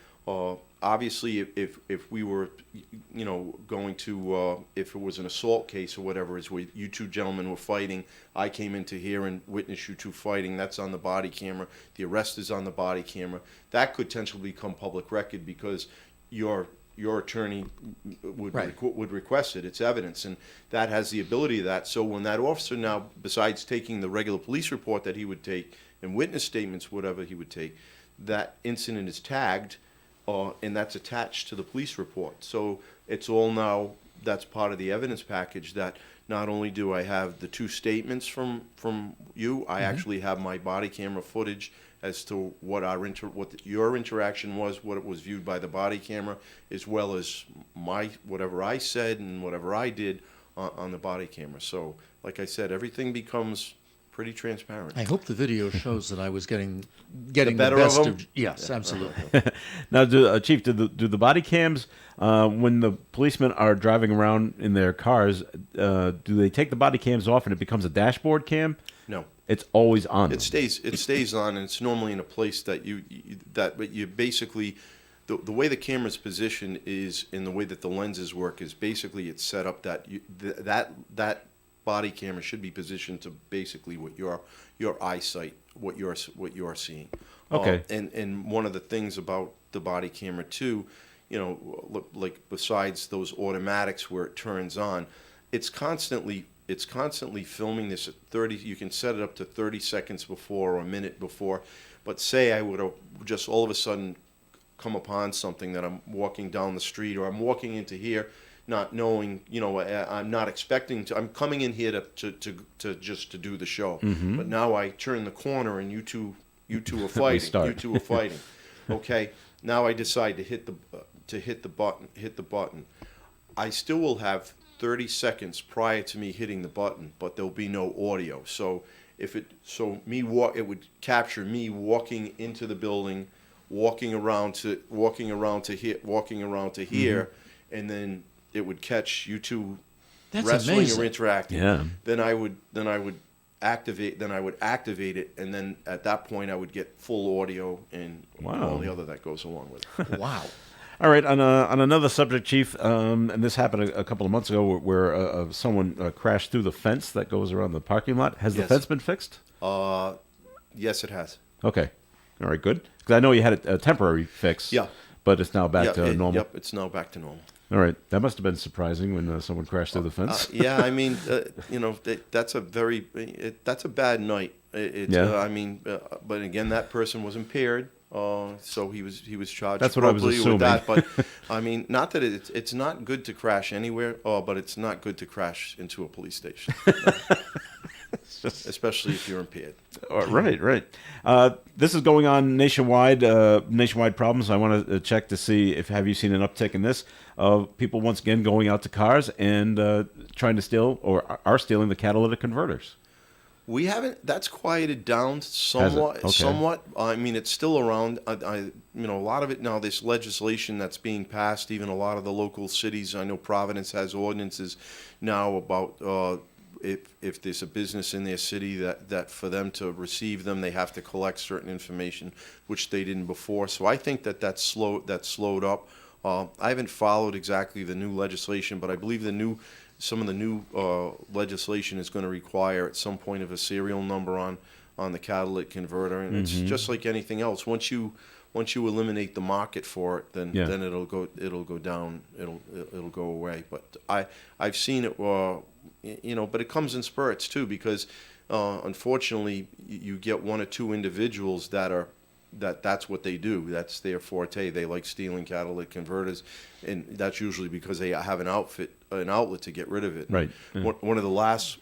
Obviously, if we were, going to, if it was an assault case or whatever, is where you two gentlemen were fighting, I came into here and witnessed you two fighting. That's on the body camera. The arrest is on the body camera. That could potentially become public record because your attorney would request it. It's evidence, and that has the ability of that. So when that officer now, besides taking the regular police report that he would take and witness statements, whatever he would take, that incident is tagged, and that's attached to the police report. So it's all now, that's part of the evidence package, that not only do I have the two statements from you, I actually have my body camera footage as to what your interaction was, what it was viewed by the body camera, as well as whatever I said and whatever I did on the body camera. So, like I said, everything becomes pretty transparent. I hope the video shows that I was getting the better best of 'em? Yes, absolutely. Now, Chief, do the body cams, when the policemen are driving around in their cars, do they take the body cams off and it becomes a dashboard cam? No. It's always on. It stays on, and it's normally in a place that you basically, the way the camera's positioned is, in the way that the lenses work, is basically it's set up that that body camera should be positioned to basically what your eyesight, what you're seeing. Okay. And one of the things about the body camera too, like besides those automatics where it turns on, it's constantly filming this at 30. You can set it up to 30 seconds before or a minute before. But say I would have just all of a sudden come upon something that I'm walking down the street, or I'm walking into here, not knowing, I'm not expecting to. I'm coming in here to just to do the show. But now I turn the corner and you two are fighting. You two are fighting. Okay. Now I decide to hit the button. I still will have 30 seconds prior to me hitting the button, but there'll be no audio. So it would capture me walking into the building, walking around to here, and then it would catch you two That's wrestling amazing. or interacting. Yeah. Then I would activate it, and then at that point I would get full audio and all the other that goes along with it. Wow. All right, on another subject, Chief, and this happened a couple of months ago where someone crashed through the fence that goes around the parking lot. Has the Yes. fence been fixed? Yes, it has. Okay. All right, good. Because I know you had a temporary fix. Yeah. But it's now back to normal. Yep, it's now back to normal. All right. That must have been surprising when someone crashed through the fence. Yeah, I mean, that's a bad night. But again, that person was impaired, so he was charged. That's what I was appropriately with assuming. that. But I mean, not that it's not good to crash anywhere, but it's not good to crash into a police station, especially if you're impaired. Right. This is going on nationwide problems. I want to check to see have you seen an uptick in this of people once again going out to cars and trying to steal or are stealing the catalytic converters. We haven't. That's quieted down somewhat. Okay. Somewhat. I mean, it's still around. A lot of it now. This legislation that's being passed, even a lot of the local cities. I know Providence has ordinances now about if there's a business in their city that for them to receive them, they have to collect certain information, which they didn't before. So I think that's slowed up. I haven't followed exactly the new legislation, but I believe the some of the new legislation is going to require at some point of a serial number on the catalytic converter, and it's just like anything else. Once you eliminate the market for it, then it'll go down. It'll go away. But I've seen it, but it comes in spurts too, because unfortunately you get one or two individuals that's what they do. That's their forte. They like stealing catalytic converters, and that's usually because they have an outlet to get rid of it. Right. One of the last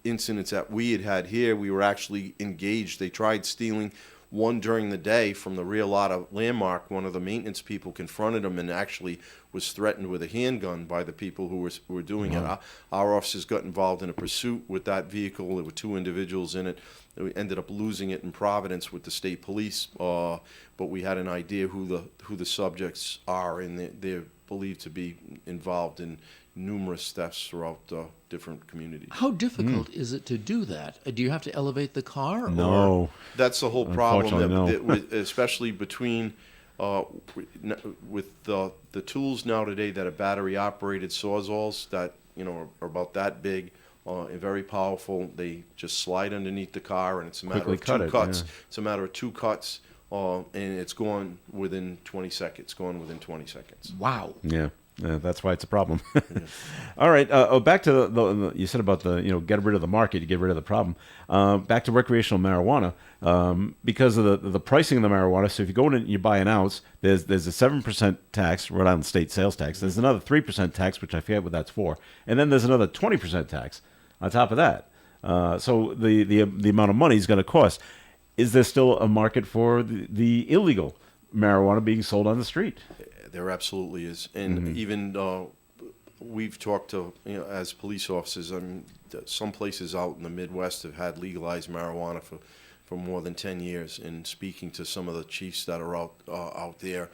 incidents that we had here, we were actually engaged. They tried stealing one during the day from the rear lot of Landmark. One of the maintenance people confronted him and actually was threatened with a handgun by the people who were doing it. Our officers got involved in a pursuit with that vehicle. There were two individuals in it. We ended up losing it in Providence with the state police, but we had an idea who the subjects are, and they're believed to be involved in numerous thefts throughout different communities. How difficult is it to do that? Do you have to elevate the car? No. Or? That's the whole problem, Unfortunately, no. especially between with the tools now today that are battery-operated Sawzalls that are about that big and very powerful. They just slide underneath the car, and it's a matter of two cuts. Yeah. It's a matter of two cuts, and it's gone within 20 seconds. Wow. Yeah. That's why it's a problem. All right. Back to the you said about get rid of the market, you get rid of the problem. Back to recreational marijuana, because of the pricing of the marijuana. So if you go in and you buy an ounce, there's a 7% tax, Rhode Island state sales tax. There's another 3% tax, which I forget what that's for, and then there's another 20% tax on top of that. So the amount of money is going to cost. Is there still a market for the illegal marijuana being sold on the street? There absolutely is, and even we've talked to as police officers. I mean, some places out in the Midwest have had legalized marijuana for more than 10 years. And speaking to some of the chiefs that are out there,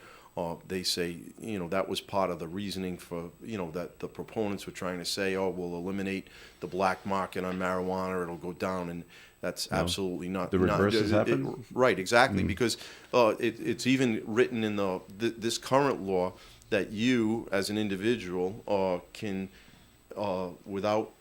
they say that was part of the reasoning for that the proponents were trying to say, we'll eliminate the black market on marijuana, it'll go down, and that's absolutely not. The reverse has happened? Right, exactly, because it's even written in this current law that you, as an individual, can, without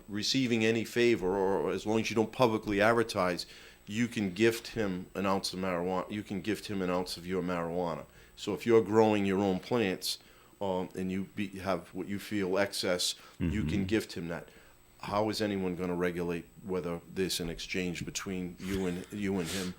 receiving any favor, or as long as you don't publicly advertise, you can gift him an ounce of marijuana. You can gift him an ounce of your marijuana. So if you're growing your own plants, and you have what you feel excess, you can gift him that. How is anyone going to regulate whether there's an exchange between you and him,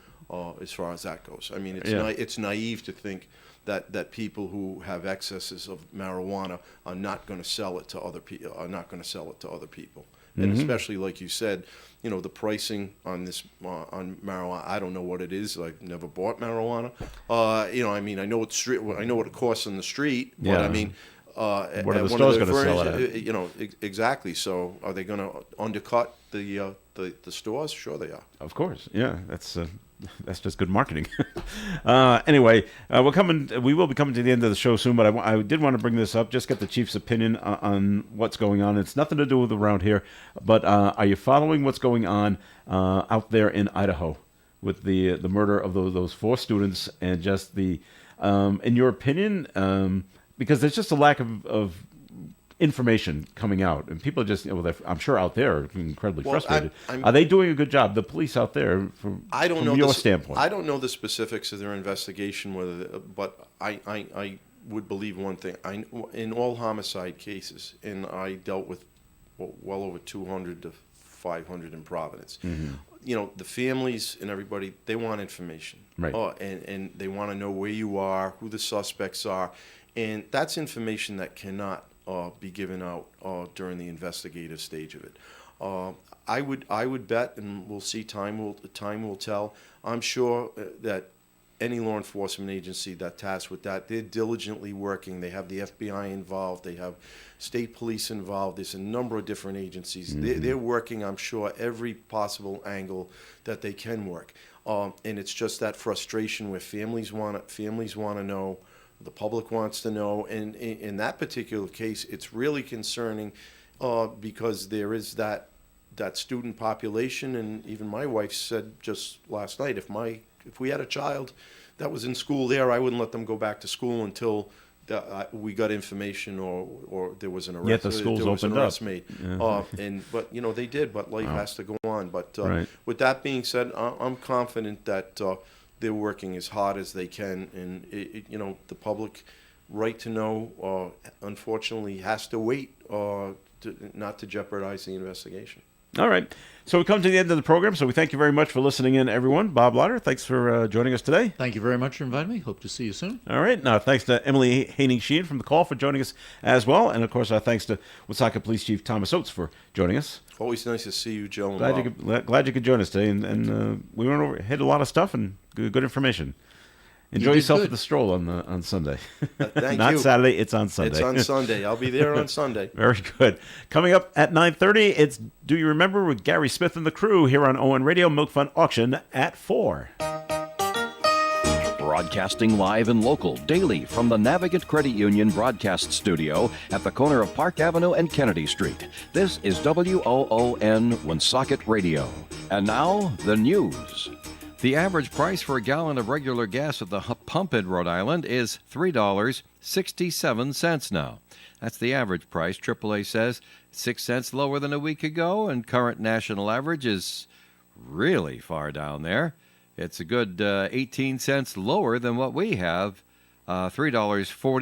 as far as that goes? I mean, it's naive to think that people who have excesses of marijuana are not going to sell it to other people. And especially, like you said, the pricing on this on marijuana. I don't know what it is. I've never bought marijuana. I mean, I know what it costs on the street. But I mean. What are the stores going to sell it at? Exactly. So, are they going to undercut the stores? Sure, they are. Of course. Yeah, that's just good marketing. Anyway, we will be coming to the end of the show soon, but I did want to bring this up, just get the chief's opinion on what's going on. It's nothing to do with around here, but are you following what's going on out there in Idaho with the murder of those 4 students, and just the in your opinion? Because there's just a lack of information coming out, and people are just, I'm sure out there are incredibly frustrated. Are they doing a good job, the police out there, from your standpoint? I don't know the specifics of their investigation, but I would believe one thing. In all homicide cases, and I dealt with well over 200 to 500 in Providence. The families and everybody, they want information. Right. And they want to know where you are, who the suspects are. And that's information that cannot be given out during the investigative stage of it. I would bet, and we'll see. Time will tell. I'm sure that any law enforcement agency that's tasked with that, they're diligently working. They have the FBI involved. They have state police involved. There's a number of different agencies. They're working, I'm sure, every possible angle that they can work. And it's just that frustration where families want to know. The public wants to know, and in that particular case, it's really concerning because there is that student population, and even my wife said just last night, if we had a child that was in school there, I wouldn't let them go back to school until we got information or there was an arrest. Yet the schools there was an opened arrest up. made. Yeah. But they did. But life has to go on. But Right. with that being said, I'm confident that they're working as hard as they can, and the public right to know, unfortunately, has to wait not to jeopardize the investigation. All right. So we come to the end of the program. So we thank you very much for listening in, everyone. Bob Lauder, thanks for joining us today. Thank you very much for inviting me. Hope to see you soon. All right. Now, thanks to Emily Haining-Sheen from The Call for joining us as well. And, of course, our thanks to Woonsocket Police Chief Thomas Oates for joining us. Always nice to see you, Joe. And Glad you could join us today. And we went over, hit a lot of stuff and good information. Enjoy did yourself good. at the stroll on Sunday. Thank Not you. Saturday, it's on Sunday. It's on Sunday. I'll be there on Sunday. Very good. Coming up at 9:30, it's Do You Remember with Gary Smith and the crew here on ON Radio. Milk Fund Auction at 4. Broadcasting live and local daily from the Navigant Credit Union broadcast studio at the corner of Park Avenue and Kennedy Street. This is WOON Woonsocket Radio. And now, the news. The average price for a gallon of regular gas at the pump in Rhode Island is $3.67 now. That's the average price. AAA says 6 cents lower than a week ago, and current national average is really far down there. It's a good 18 cents lower than what we have, $3.49.